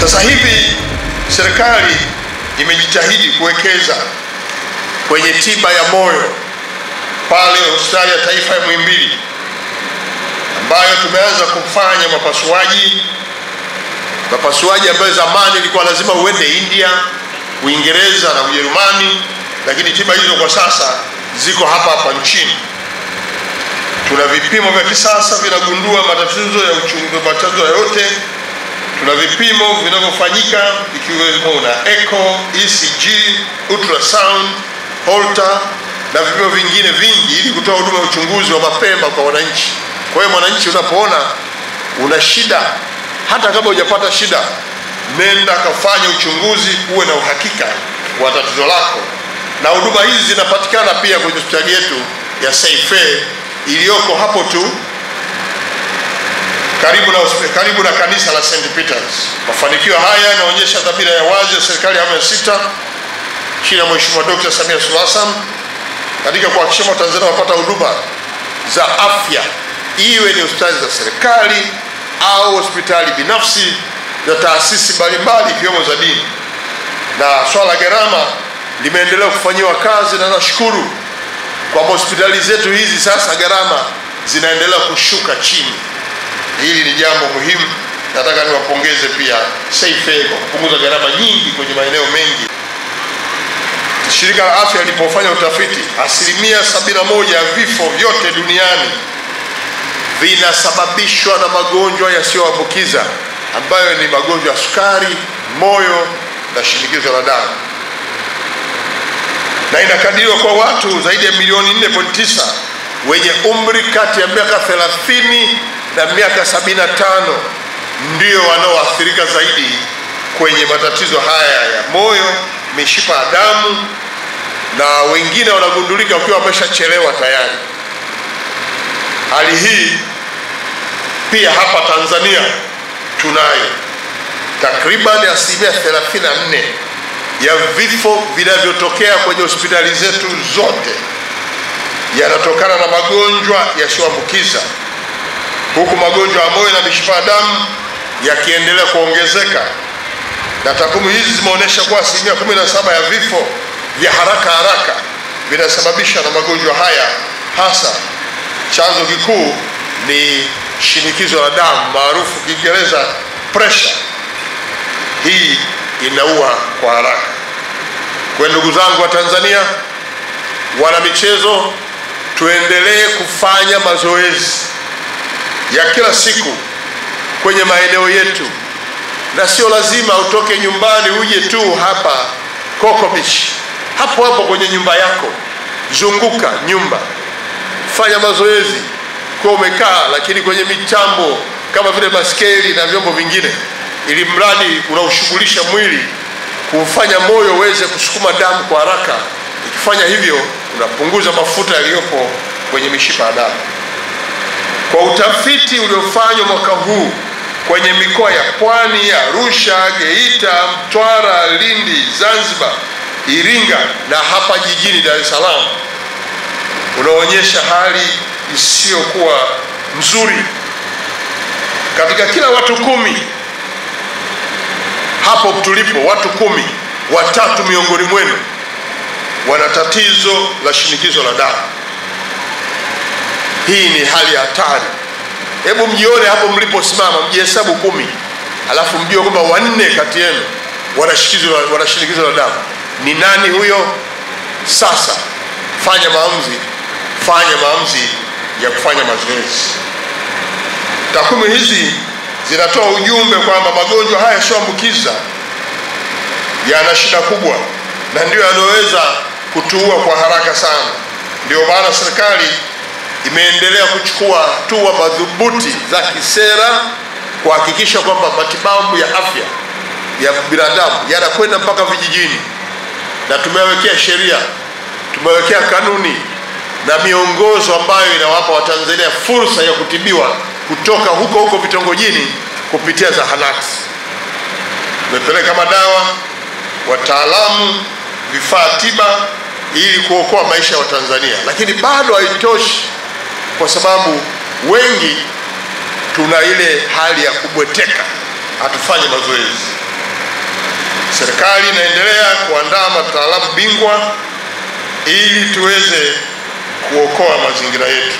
Sasa hivi serikali imejitahidi kuwekeza kwenye tiba ya moyo pale hospitali ya taifa ya Muhimbili, ambayo tumeanza kufanya mapasuaji ambayo zamani ilikuwa lazima uende India, Uingereza na Ujerumani, lakini tiba hizo kwa sasa ziko hapa nchini. Tuna vipimo vya kisasa vinagundua matatizo ya matatizo yote. Tuna vipimo vinavyofanyika ikiwemo na echo, ECG, ultrasound, Holter na vipimo vingine vingi ili kutoa huduma ya uchunguzi wa mapema kwa wananchi. Kwa hiyo mwananchi, unapoona una shida, hata kama hujapata shida, nenda kafanya uchunguzi, uwe na uhakika wa tatizo lako. Na huduma hizi zinapatikana pia kwenye hospitali yetu ya Seife iliyoko hapo tu karibu na kanisa la St. Peters. Mafanikio haya yanaonyesha dhamira ya wazi ya serikali ya awamu ya 6 chini ya Mheshimiwa Dr. Samia Suluhu Hassan katika kuhakikisha Watanzania wapata huduma za afya, iwe ni hospitali za serikali au hospitali binafsi na taasisi mbalimbali ikiwemo za dini. Na swala la gharama limeendelea kufanyiwa kazi, na nashukuru kwamba hospitali zetu hizi sasa gharama zinaendelea kushuka chini. Hili ni jambo muhimu. Nataka niwapongeze pia Seife kwa kupunguza gharama nyingi kwenye maeneo mengi. Shirika la Afya lilipofanya utafiti, 71% ya vifo vyote duniani vinasababishwa na magonjwa yasiyoambukiza ambayo ni magonjwa ya sukari, moyo na shinikizo la damu. Na inakadiriwa kwa watu zaidi ya milioni 4.9 wenye umri kati ya miaka 30 na miaka 75 ndio wanaoathirika zaidi kwenye matatizo haya ya moyo, mishipa ya damu, na wengine wanagundulika wakiwa wameshachelewa tayari. Hali hii pia hapa Tanzania tunayo. Takriban 34% ya vifo vinavyotokea kwenye hospitali zetu zote yanatokana na magonjwa yasiyoambukiza, huku magonjwa ya moyo na mishipa ya damu yakiendelea kuongezeka. Na takwimu hizi zimeonyesha kuwa 17% ya vifo vya haraka vinasababishwa na magonjwa haya, hasa chanzo kikuu ni shinikizo la damu maarufu Kiingereza pressure. Hii inaua kwa haraka. Kwa ndugu zangu wa Tanzania, wana michezo, tuendelee kufanya mazoezi ya kila siku kwenye maeneo yetu, na sio lazima utoke nyumbani uje tu hapa Coco Beach. Hapo kwenye nyumba yako, zunguka nyumba, fanya mazoezi kwa umekaa, lakini kwenye mitambo kama vile baskeli na vyombo vingine, ili mradi unaushughulisha mwili kufanya moyo uweze kusukuma damu kwa haraka. Ukifanya hivyo, unapunguza mafuta yaliyopo kwenye mishipa ya damu. Kwa utafiti uliofanywa mwaka huu kwenye mikoa ya Pwani, Arusha, Geita, Mtwara, Lindi, Zanzibar, Iringa na hapa jijini Dar es Salaam, unaonyesha hali isiyokuwa nzuri. Katika kila watu 10 hapo tulipo, watu 10, 3 miongoni mwenu wana tatizo la shinikizo la damu. Hii ni hali ya hatari. Hebu mjione hapo mliposimama, mjihesabu 10, alafu mjue kwamba 4 kati yenu wana shinikizo la damu. Ni nani huyo? Sasa fanya maamuzi ya kufanya mazoezi. Takwimu hizi zinatoa ujumbe kwamba magonjwa haya yasiyoambukiza yana shida kubwa na ndio yanaweza kutuua kwa haraka sana. Ndio maana serikali imeendelea kuchukua hatua madhubuti za kisera kuhakikisha kwamba matibabu ya afya ya binadamu yanakwenda mpaka vijijini, na tumewekea sheria, tumewekea kanuni na miongozo ambayo inawapa Watanzania fursa ya kutibiwa kutoka huko vitongojini kupitia zahanati. Tumepeleka madawa, wataalamu, vifaa tiba ili kuokoa maisha ya Watanzania, lakini bado haitoshi, kwa sababu wengi tuna ile hali ya kubweteka, hatufanyi mazoezi. Serikali inaendelea kuandaa wataalamu bingwa ili tuweze kuokoa mazingira yetu.